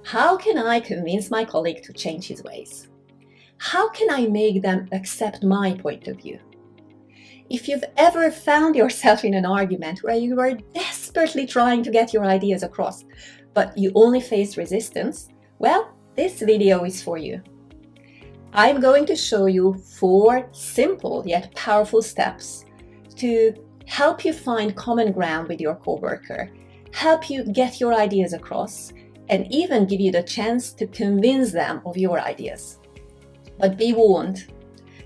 How can I convince my colleague to change his ways? How can I make them accept my point of view? If you've ever found yourself in an argument where you were desperately trying to get your ideas across, but you only face resistance, well, this video is for you. I'm going to show you 4 simple yet powerful steps to help you find common ground with your coworker, help you get your ideas across, and even give you the chance to convince them of your ideas. But be warned,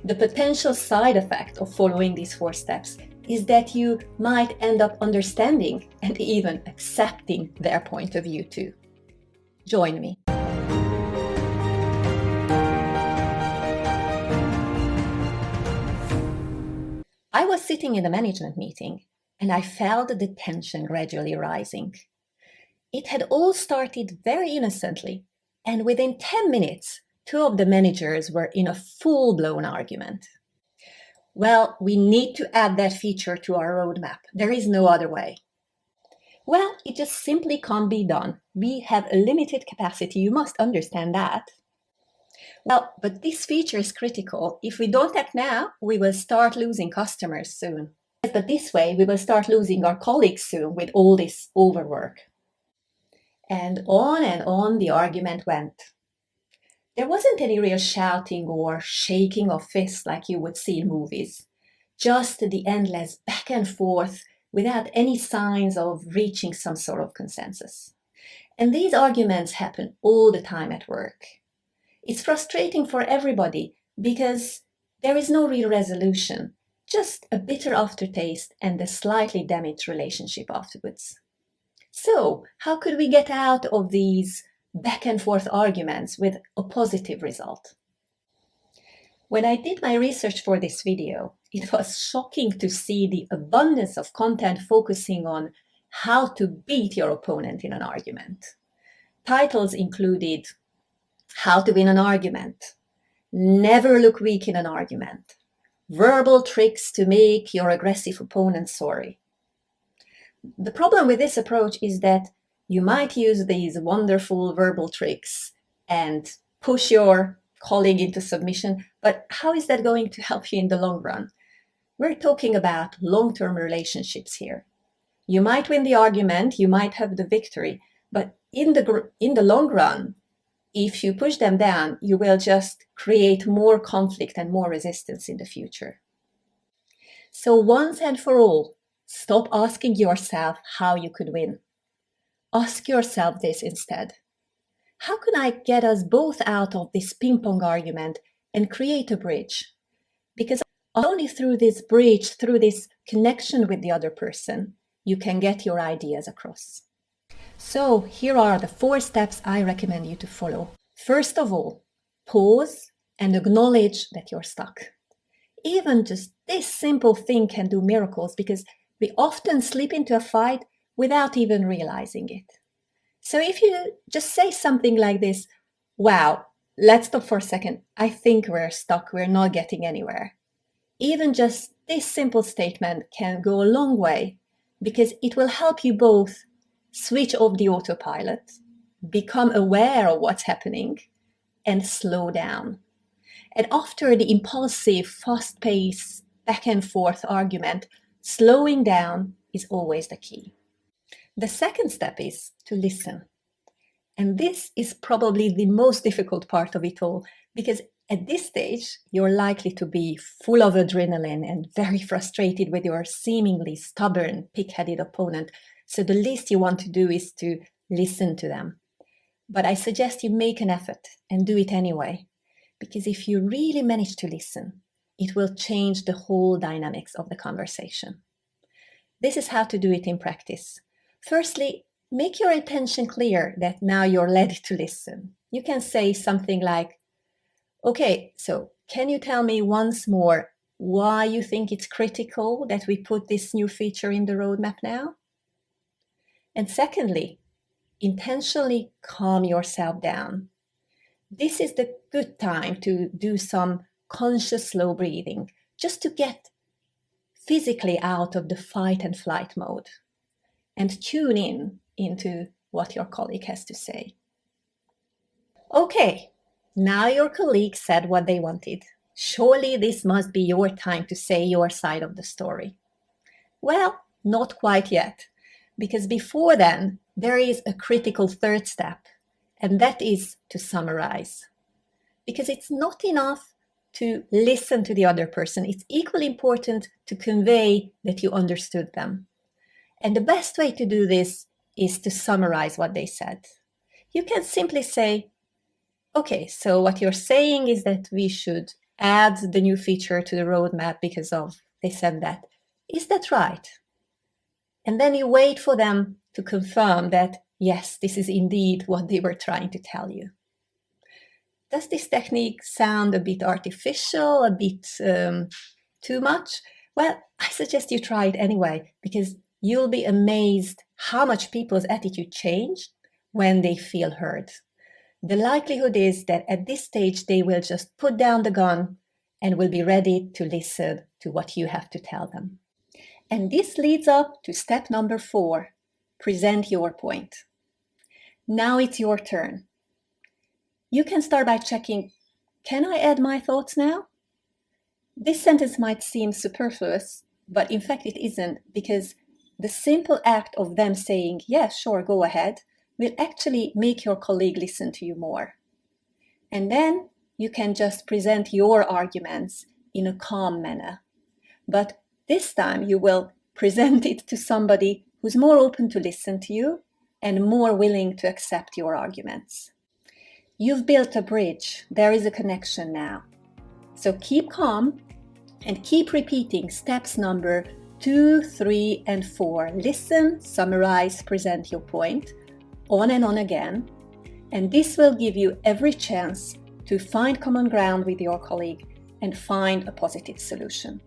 the potential side effect of following these 4 steps is that you might end up understanding and even accepting their point of view too. Join me. I was sitting in a management meeting and I felt the tension gradually rising. It had all started very innocently, and within 10 minutes, 2 of the managers were in a full-blown argument. Well, we need to add that feature to our roadmap. There is no other way. Well, it just simply can't be done. We have a limited capacity, you must understand that. Well, but this feature is critical. If we don't act now, we will start losing customers soon. But this way, we will start losing our colleagues soon with all this overwork. And on the argument went. There wasn't any real shouting or shaking of fists like you would see in movies. Just the endless back and forth without any signs of reaching some sort of consensus. And these arguments happen all the time at work. It's frustrating for everybody because there is no real resolution, just a bitter aftertaste and a slightly damaged relationship afterwards. So, how could we get out of these back and forth arguments with a positive result? When I did my research for this video, it was shocking to see the abundance of content focusing on how to beat your opponent in an argument. Titles included How to Win an Argument, Never Look Weak in an Argument, Verbal Tricks to Make Your Aggressive Opponent Sorry. The problem with this approach is that you might use these wonderful verbal tricks and push your colleague into submission, but how is that going to help you in the long run? We're talking about long-term relationships here. You might win the argument, you might have the victory, but in the long run, if you push them down, you will just create more conflict and more resistance in the future. So once and for all, stop asking yourself how you could win. Ask yourself this instead. How can I get us both out of this ping-pong argument and create a bridge? Because only through this bridge, through this connection with the other person, you can get your ideas across. So here are the 4 steps I recommend you to follow. First of all, pause and acknowledge that you're stuck. Even just this simple thing can do miracles because we often slip into a fight without even realizing it. So if you just say something like this, wow, let's stop for a second. I think we're stuck. We're not getting anywhere. Even just this simple statement can go a long way because it will help you both switch off the autopilot, become aware of what's happening, and slow down. And after the impulsive, fast-paced, back and forth argument, slowing down is always the key. The second step is to listen. And this is probably the most difficult part of it all, because at this stage, you're likely to be full of adrenaline and very frustrated with your seemingly stubborn, pig-headed opponent. So the least you want to do is to listen to them. But I suggest you make an effort and do it anyway, because if you really manage to listen, it will change the whole dynamics of the conversation. This is how to do it in practice. Firstly, make your intention clear that now you're ready to listen. You can say something like, okay, so can you tell me once more why you think it's critical that we put this new feature in the roadmap now? And secondly, intentionally calm yourself down. This is the good time to do some conscious slow breathing, just to get physically out of the fight and flight mode and tune in into what your colleague has to say. Okay, now your colleague said what they wanted. Surely this must be your time to say your side of the story. Well, not quite yet, because before then, there is a critical third step, and that is to summarize. Because it's not enough to listen to the other person, it's equally important to convey that you understood them. And the best way to do this is to summarize what they said. You can simply say, okay, so what you're saying is that we should add the new feature to the roadmap because of they said that. Is that right? And then you wait for them to confirm that, yes, this is indeed what they were trying to tell you. Does this technique sound a bit artificial, a bit too much? Well, I suggest you try it anyway, because you'll be amazed how much people's attitude changed when they feel heard. The likelihood is that at this stage, they will just put down the gun and will be ready to listen to what you have to tell them. And this leads up to step number 4, present your point. Now it's your turn. You can start by checking, can I add my thoughts now? This sentence might seem superfluous, but in fact it isn't, because the simple act of them saying, yes, sure, go ahead, will actually make your colleague listen to you more. And then you can just present your arguments in a calm manner. But this time you will present it to somebody who's more open to listen to you and more willing to accept your arguments. You've built a bridge. There is a connection now. So keep calm and keep repeating steps number 2, 3, and 4. Listen, summarize, present your point, on and on again. And this will give you every chance to find common ground with your colleague and find a positive solution.